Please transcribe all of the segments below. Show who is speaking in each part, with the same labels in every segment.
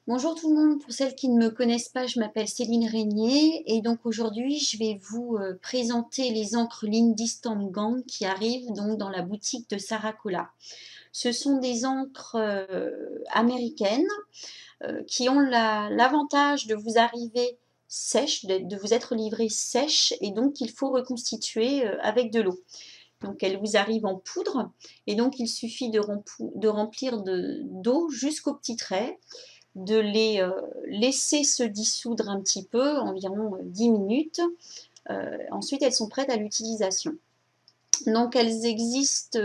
Speaker 1: Bonjour tout le monde, pour celles qui ne me connaissent pas, je m'appelle Céline Régnier et donc aujourd'hui je vais vous présenter les encres Lindy Stamp Gang qui arrivent donc dans la boutique de Sarah Cola. Ce sont des encres américaines qui ont l'avantage de vous arriver sèches, de vous être livrées sèches et donc il faut reconstituer avec de l'eau. Donc elles vous arrivent en poudre et donc il suffit de remplir d'eau jusqu'au petit trait, de les laisser se dissoudre un petit peu, environ 10 minutes. Ensuite, elles sont prêtes à l'utilisation. Donc, elles existent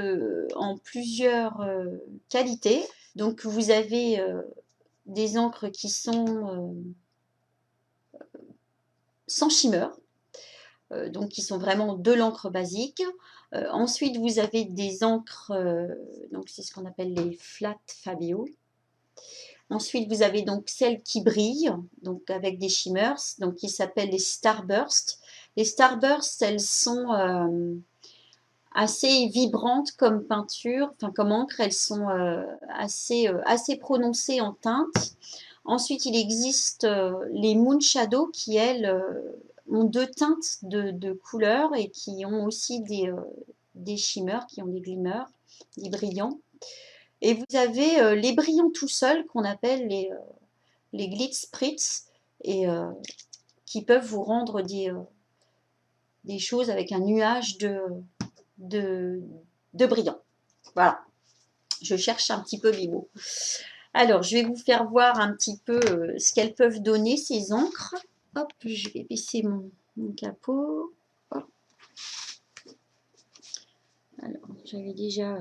Speaker 1: en plusieurs qualités. Donc, vous avez des encres qui sont sans shimmer, donc qui sont vraiment de l'encre basique. Ensuite, vous avez des encres, donc c'est ce qu'on appelle les flat Fabio. Ensuite, vous avez donc celles qui brillent, donc avec des shimmers, donc qui s'appellent les Starburst. Les Starburst, elles sont assez vibrantes comme peinture, enfin comme encre, elles sont assez prononcées en teinte. Ensuite, il existe les Moon Shadow qui, elles, ont deux teintes de couleurs et qui ont aussi des shimmers, qui ont des glimmers, des brillants. Et vous avez les brillants tout seuls qu'on appelle les glitz spritz et qui peuvent vous rendre des choses avec un nuage de, de brillants. Voilà, je cherche un petit peu mes mots. Alors, je vais vous faire voir un petit peu ce qu'elles peuvent donner, ces encres. Hop, je vais baisser mon capot. Hop. Alors, j'avais déjà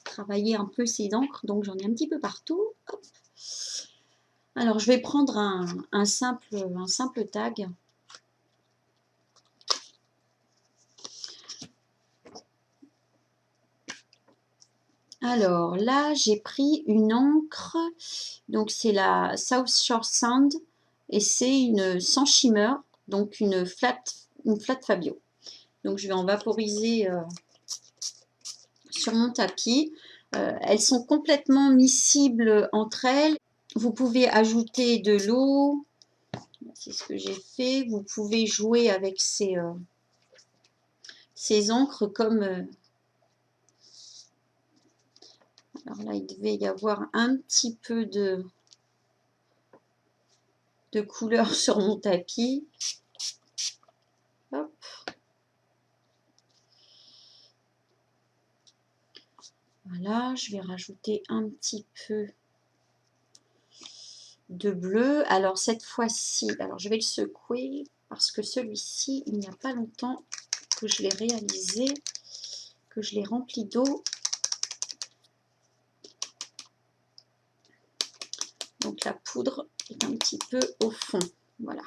Speaker 1: travaillé un peu ces encres, donc j'en ai un petit peu partout. Hop. Alors, je vais prendre un simple tag. Alors là, j'ai pris une encre, donc c'est la South Shore Sand et c'est une sans shimmer, donc une flat Fabio. Donc je vais en vaporiser sur mon tapis. Elles sont complètement miscibles entre elles. Vous pouvez ajouter de l'eau, c'est ce que j'ai fait. Vous pouvez jouer avec ces encres comme... alors là, il devait y avoir un petit peu de couleur sur mon tapis. Hop. Voilà, je vais rajouter un petit peu de bleu. Alors cette fois-ci, alors je vais le secouer parce que celui-ci, il n'y a pas longtemps que je l'ai réalisé, que je l'ai rempli d'eau. Donc la poudre est un petit peu au fond. Voilà.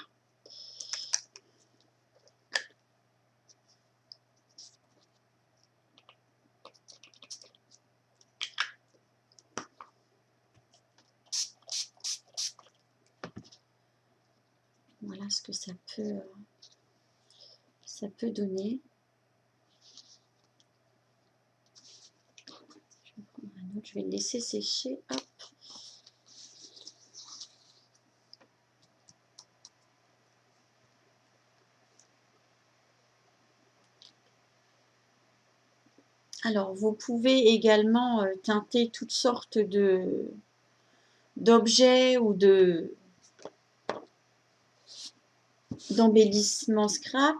Speaker 1: Voilà ce que ça peut donner. Je vais prendre un autre, je vais le laisser sécher. Hop. Alors, vous pouvez également teinter toutes sortes d'objets ou d'embellissement scrap.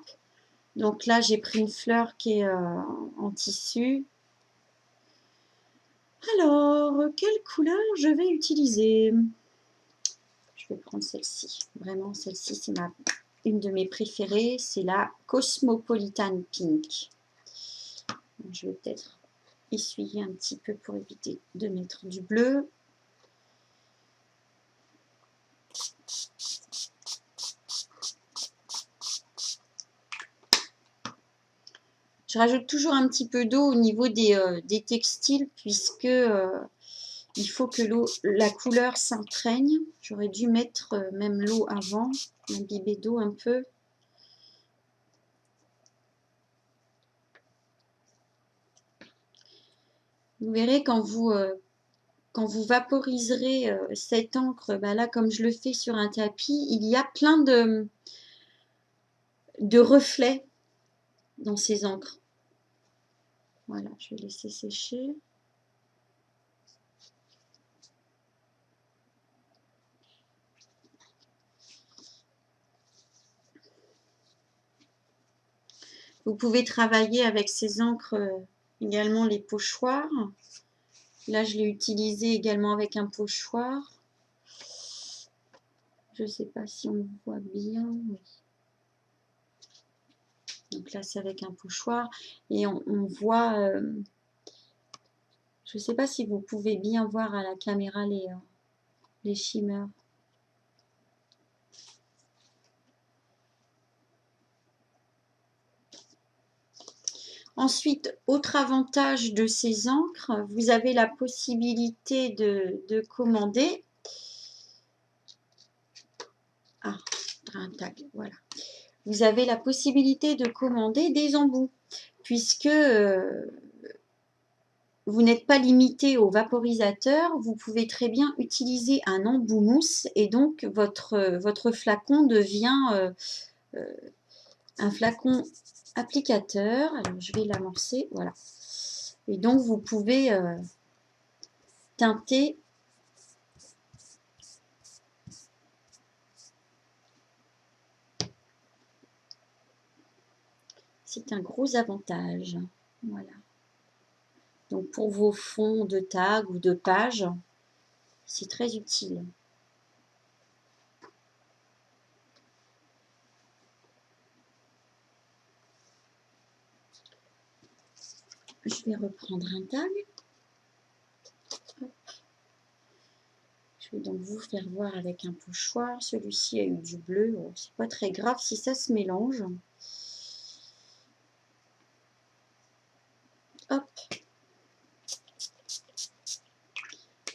Speaker 1: Donc là, j'ai pris une fleur qui est en tissu. Alors, quelle couleur je vais utiliser? Je vais prendre celle-ci. Vraiment, celle-ci, c'est une de mes préférées. C'est la Cosmopolitan Pink. Donc, je vais peut-être essuyer un petit peu pour éviter de mettre du bleu. Je rajoute toujours un petit peu d'eau au niveau des textiles puisque il faut que la couleur s'imprègne. J'aurais dû mettre même l'eau avant, m'imbiber d'eau un peu. Vous verrez quand vous quand vous vaporiserez cette encre, bah là comme je le fais sur un tapis, il y a plein de reflets dans ces encres. Voilà, je vais laisser sécher. Vous pouvez travailler avec ces encres également les pochoirs. Là, je l'ai utilisé également avec un pochoir. Je ne sais pas si on voit bien. Oui. Donc là, c'est avec un pochoir. Et on voit... je ne sais pas si vous pouvez bien voir à la caméra les shimmers. Ensuite, autre avantage de ces encres, vous avez la possibilité de commander. Ah, un tag, voilà. Vous avez la possibilité de commander des embouts, puisque vous n'êtes pas limité au vaporisateur, vous pouvez très bien utiliser un embout mousse et donc votre flacon devient un flacon applicateur. Alors je vais l'amorcer, voilà. Et donc vous pouvez teinter c'est un gros avantage. Voilà. Donc pour vos fonds de tag ou de page, c'est très utile. Je vais reprendre un tag. Hop. Je vais donc vous faire voir avec un pochoir. Celui-ci a eu du bleu. Oh, c'est pas très grave si ça se mélange. Hop.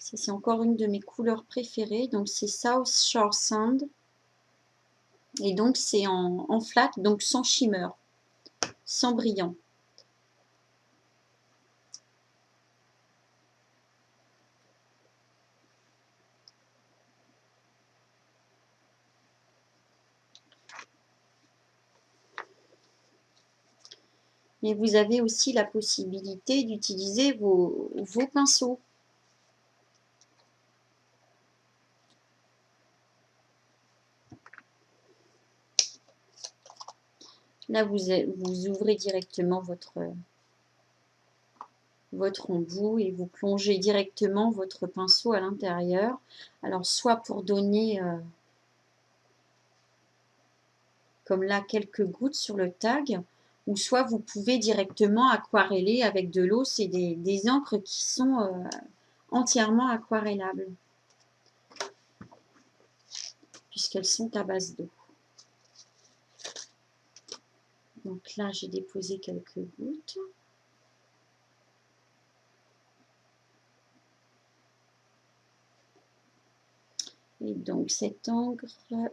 Speaker 1: Ça, c'est encore une de mes couleurs préférées. Donc, c'est South Shore Sand. Et donc, c'est en flat, donc sans shimmer, sans brillant. Mais vous avez aussi la possibilité d'utiliser vos pinceaux. Là, vous ouvrez directement votre embout et vous plongez directement votre pinceau à l'intérieur. Alors, soit pour donner, comme là, quelques gouttes sur le tag, ou soit vous pouvez directement aquareller avec de l'eau. C'est des encres qui sont entièrement aquarellables, puisqu'elles sont à base d'eau. Donc là, j'ai déposé quelques gouttes. Et donc, cette encre,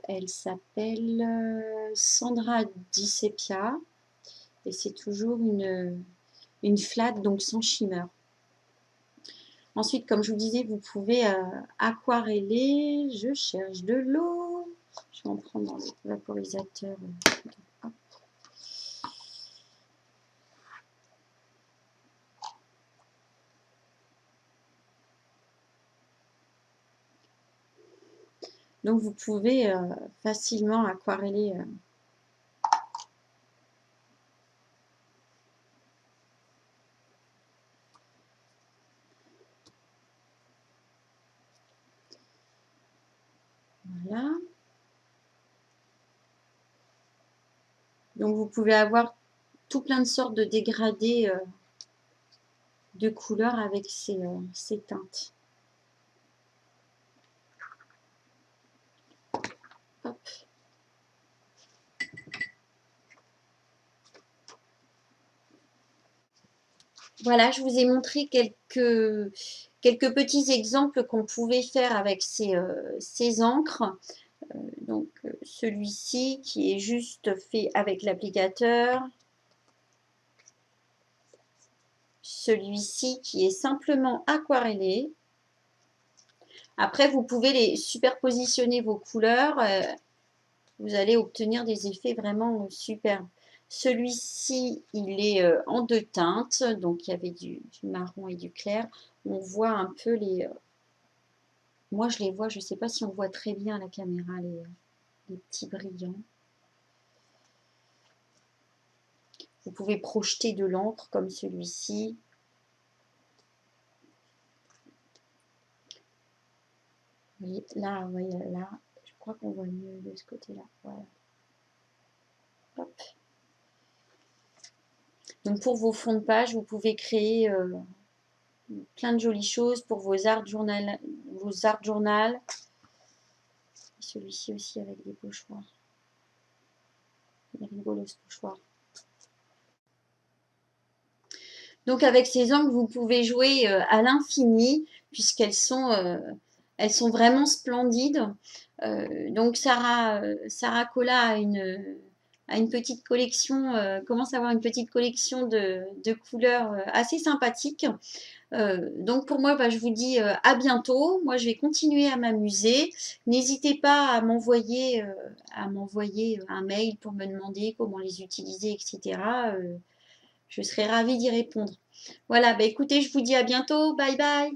Speaker 1: elle s'appelle Sandra Di Seppia. Et c'est toujours une flat, donc sans shimmer. Ensuite, comme je vous disais, vous pouvez aquareller. Je cherche de l'eau. Je vais en prendre dans le vaporisateur. Hop. Donc, vous pouvez facilement aquareller. Voilà. Donc, vous pouvez avoir tout plein de sortes de dégradés de couleurs avec ces teintes. Hop. Voilà, je vous ai montré quelques petits exemples qu'on pouvait faire avec ces encres. Donc, celui-ci qui est juste fait avec l'applicateur. Celui-ci qui est simplement aquarellé. Après, vous pouvez les superpositionner vos couleurs. Vous allez obtenir des effets vraiment superbes. Celui-ci, il est en deux teintes. Donc, il y avait du marron et du clair. On voit un peu les... moi, je les vois. Je ne sais pas si on voit très bien à la caméra les petits brillants. Vous pouvez projeter de l'encre comme celui-ci. Oui, là, voyez, là, je crois qu'on voit mieux de ce côté-là. Voilà. Hop. Donc pour vos fonds de page, vous pouvez créer plein de jolies choses pour vos art journal. Celui-ci aussi avec des pochoirs. Il est rigolo ce pochoir. Donc avec ces angles, vous pouvez jouer à l'infini puisqu'elles sont, vraiment splendides. Donc Sarah Cola a une petite collection, commence à avoir une petite collection de couleurs assez sympathiques. Donc pour moi, bah, je vous dis à bientôt. Moi, je vais continuer à m'amuser. N'hésitez pas à m'envoyer un mail pour me demander comment les utiliser, etc. Je serai ravie d'y répondre. Voilà, bah écoutez, je vous dis à bientôt. Bye bye.